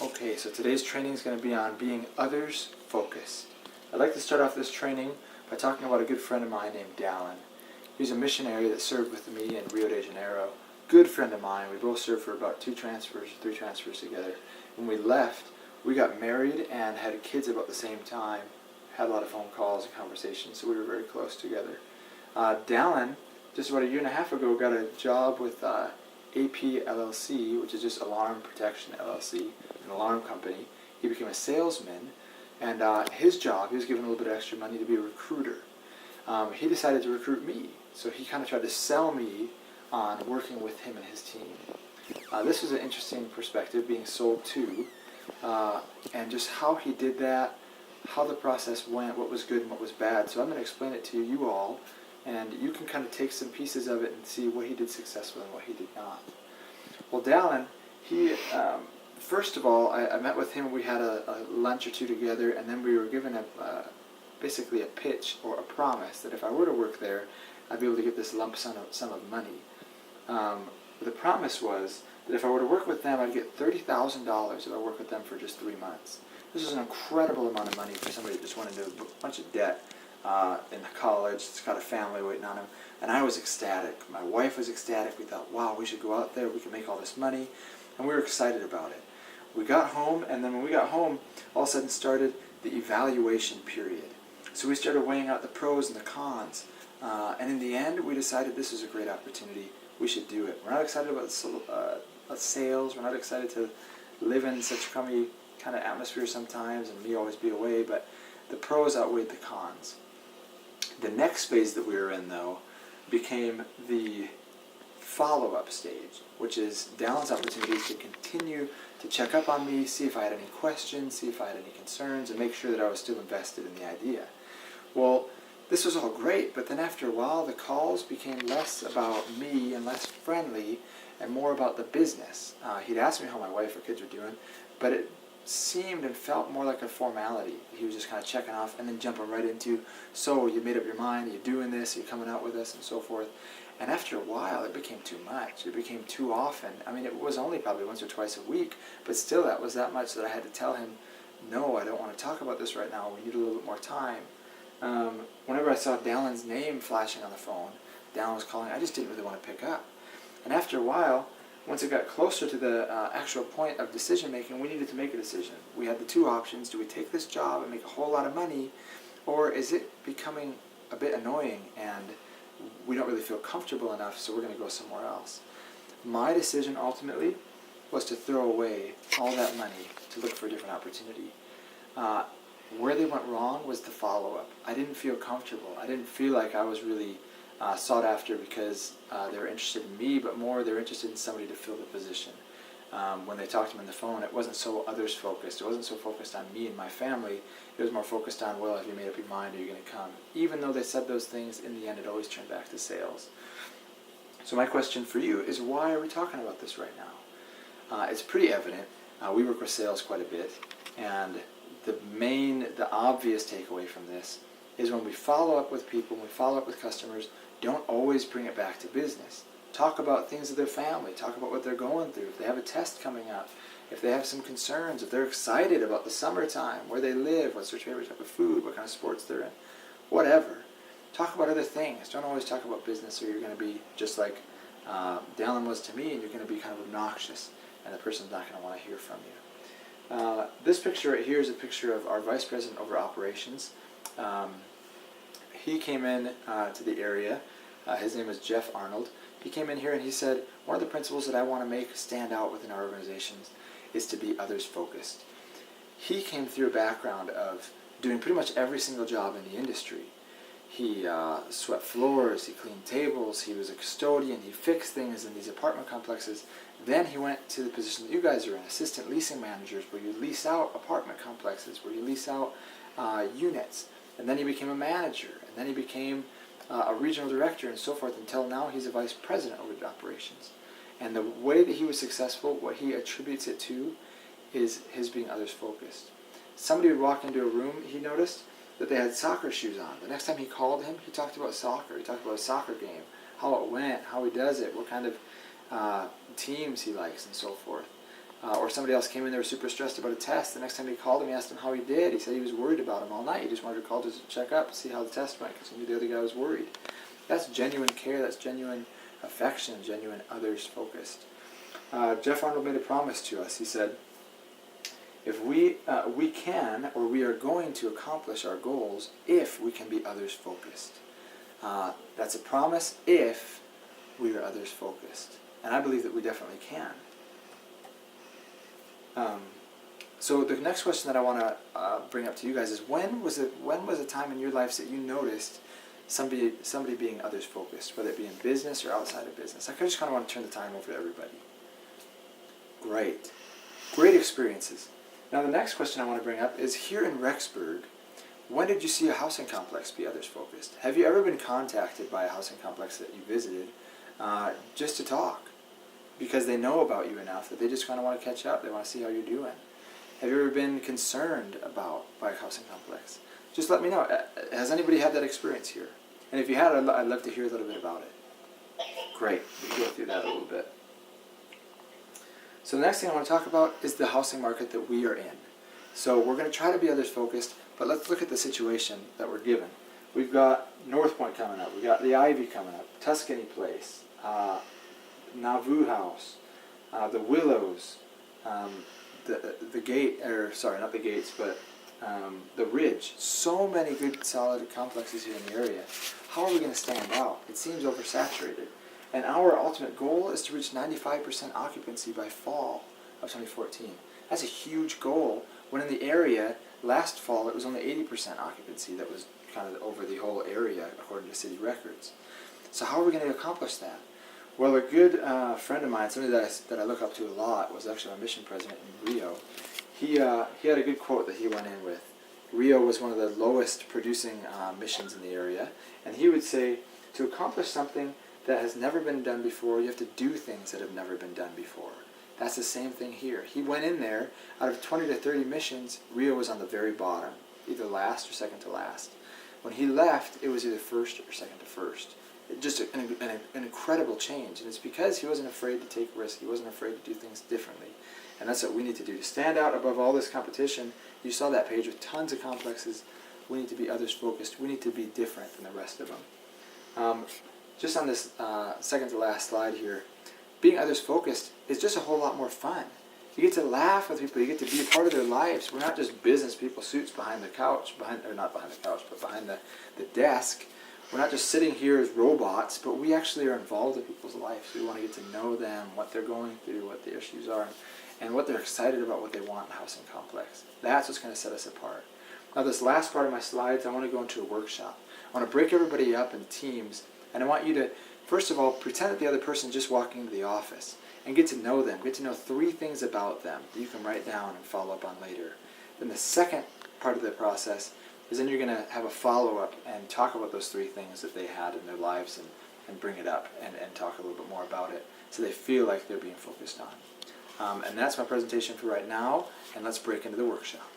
Okay, so today's training is going to be on being others focused. I'd like to start off this training by talking about a good friend of mine named Dallin. He's a missionary that served with me in Rio de Janeiro. Good friend of mine. We both served for about 3 transfers together. When we left, we got married and had kids about the same time. Had a lot of phone calls and conversations, so we were very close together. Dallin, just about a year and a half ago, got a job with AP LLC, which is just Alarm Protection LLC, an alarm company. He became a salesman, and his job, he was given a little bit of extra money to be a recruiter. He decided to recruit me, so he kind of tried to sell me on working with him and his team. This was an interesting perspective, being sold to, and just how he did that, how the process went, what was good and what was bad. So I'm going to explain it to you all, and you can kind of take some pieces of it and see what he did successfully and what he did not. Well, Dallin, he, first of all, I met with him, we had a lunch or two together, and then we were given basically a pitch or a promise that if I were to work there, I'd be able to get this lump sum of money. The promise was that if I were to work with them, I'd get $30,000 if I worked with them for just 3 months. This is an incredible amount of money for somebody that just went into a bunch of debt in college. It's got a family waiting on him. And I was ecstatic. My wife was ecstatic. We thought, wow, we should go out there. We can make all this money. And we were excited about it. We got home, and then when we got home, all of a sudden started the evaluation period. So we started weighing out the pros and the cons. And in the end, we decided this was a great opportunity. We should do it. We're not excited about sales. We're not excited to live in such crummy kind of atmosphere sometimes and me always be away, but the pros outweighed the cons. The next phase that we were in, though, became the follow-up stage, which is Dallin's opportunities to continue to check up on me, see if I had any questions, see if I had any concerns, and make sure that I was still invested in the idea. Well, this was all great, but then after a while, the calls became less about me and less friendly and more about the business. He'd ask me how my wife or kids were doing, but it seemed and felt more like a formality. He was just kind of checking off and then jumping right into, so you made up your mind, are you doing this, are you coming out with us, and so forth. And after a while, it became too much. It became too often. I mean, it was only probably once or twice a week, but still that was that much that I had to tell him, no, I don't want to talk about this right now. We need a little bit more time. Whenever I saw Dallin's name flashing on the phone, Dallin was calling, I just didn't really want to pick up. And after a while, once it got closer to the actual point of decision making, we needed to make a decision. We had the two options. Do we take this job and make a whole lot of money, or is it becoming a bit annoying and we don't really feel comfortable enough, so we're going to go somewhere else? My decision ultimately was to throw away all that money to look for a different opportunity. Where they went wrong was the follow-up. I didn't feel comfortable. I didn't feel like I was really sought after because they were interested in me, but more they were interested in somebody to fill the position. When they talked to me on the phone, it wasn't so others focused. It wasn't so focused on me and my family. It was more focused on, well, have you made up your mind? Are you going to come? Even though they said those things, in the end it always turned back to sales. So my question for you is, why are we talking about this right now? It's pretty evident. We work with sales quite a bit, and the obvious takeaway from this is when we follow up with people, when we follow up with customers, don't always bring it back to business. Talk about things of their family. Talk about what they're going through. If they have a test coming up, if they have some concerns, if they're excited about the summertime, where they live, what's their favorite type of food, what kind of sports they're in, whatever. Talk about other things. Don't always talk about business, or you're going to be just like Dallin was to me, and you're going to be kind of obnoxious, and the person's not going to want to hear from you. This picture right here is a picture of our Vice President over Operations. He came in to the area. His name is Jeff Arnold. He came in here and he said, one of the principles that I want to make stand out within our organizations is to be others focused. He came through a background of doing pretty much every single job in the industry. He swept floors, he cleaned tables, he was a custodian, he fixed things in these apartment complexes. Then he went to the position that you guys are in, assistant leasing managers, where you lease out apartment complexes, where you lease out units. And then he became a manager, and then he became a regional director, and so forth, until now he's a vice president over the operations. And the way that he was successful, what he attributes it to, is his being others focused. Somebody would walk into a room, he noticed that they had soccer shoes on. The next time he called him, he talked about soccer. He talked about a soccer game, how it went, how he does it, what kind of teams he likes, and so forth. Or somebody else came in, they were super stressed about a test. The next time he called him, he asked him how he did. He said he was worried about him all night. He just wanted to call just to check up and see how the test went because he knew the other guy was worried. That's genuine care. That's genuine affection, genuine others focused. Jeff Arnold made a promise to us. He said, if we can, or we are going to accomplish our goals if we can be others focused. That's a promise if we are others focused. And I believe that we definitely can. So the next question that I want to bring up to you guys is, when was a time in your lives that you noticed somebody being others focused, whether it be in business or outside of business? I just kind of want to turn the time over to everybody. Great experiences. Now the next question I want to bring up is, here in Rexburg, when did you see a housing complex be others focused? Have you ever been contacted by a housing complex that you visited just to talk? Because they know about you enough that they just kind of want to catch up. They want to see how you're doing. Have you ever been concerned by a housing complex? Just let me know. Has anybody had that experience here? And if you had, I'd love to hear a little bit about it. Great. We can go through that a little bit. So the next thing I want to talk about is the housing market that we are in. So we're going to try to be others focused, but let's look at the situation that we're given. We've got North Point coming up. We've got the Ivy coming up. Tuscany Place. Nauvoo House. The Willows. The Gate, or sorry, not the Gates, but the Ridge. So many good, solid complexes here in the area. How are we going to stand out? It seems oversaturated. And our ultimate goal is to reach 95% occupancy by fall of 2014. That's a huge goal, when in the area, last fall, it was only 80% occupancy that was kind of over the whole area, according to city records. So how are we going to accomplish that? Well, a good friend of mine, somebody that I look up to a lot, was actually our mission president in Rio. He had a good quote that he went in with. Rio was one of the lowest producing missions in the area, and he would say, to accomplish something that has never been done before, you have to do things that have never been done before. That's the same thing here. He went in there, out of 20 to 30 missions, Rio was on the very bottom, either last or second to last. When he left, it was either first or second to first. Just an incredible change, and it's because he wasn't afraid to take risks. He wasn't afraid to do things differently, and that's what we need to do to stand out above all this competition. You saw that page with tons of complexes. We need to be others focused. We need to be different than the rest of them. Just on this second to last slide here, being others focused is just a whole lot more fun. You get to laugh with people. You get to be a part of their lives. We're not just business people, suits behind the couch, not behind the couch, but behind the desk. We're not just sitting here as robots, but we actually are involved in people's lives. We want to get to know them, what they're going through, what the issues are, and what they're excited about, what they want in a housing complex. That's what's going to set us apart. Now, this last part of my slides, I want to go into a workshop. I want to break everybody up in teams, and I want you to, first of all, pretend that the other person is just walking into the office and get to know them. Get to know 3 things about them that you can write down and follow up on later. Then the second part of the process is then you're going to have a follow-up and talk about those 3 things that they had in their lives and bring it up and talk a little bit more about it so they feel like they're being focused on. And that's my presentation for right now, and let's break into the workshop.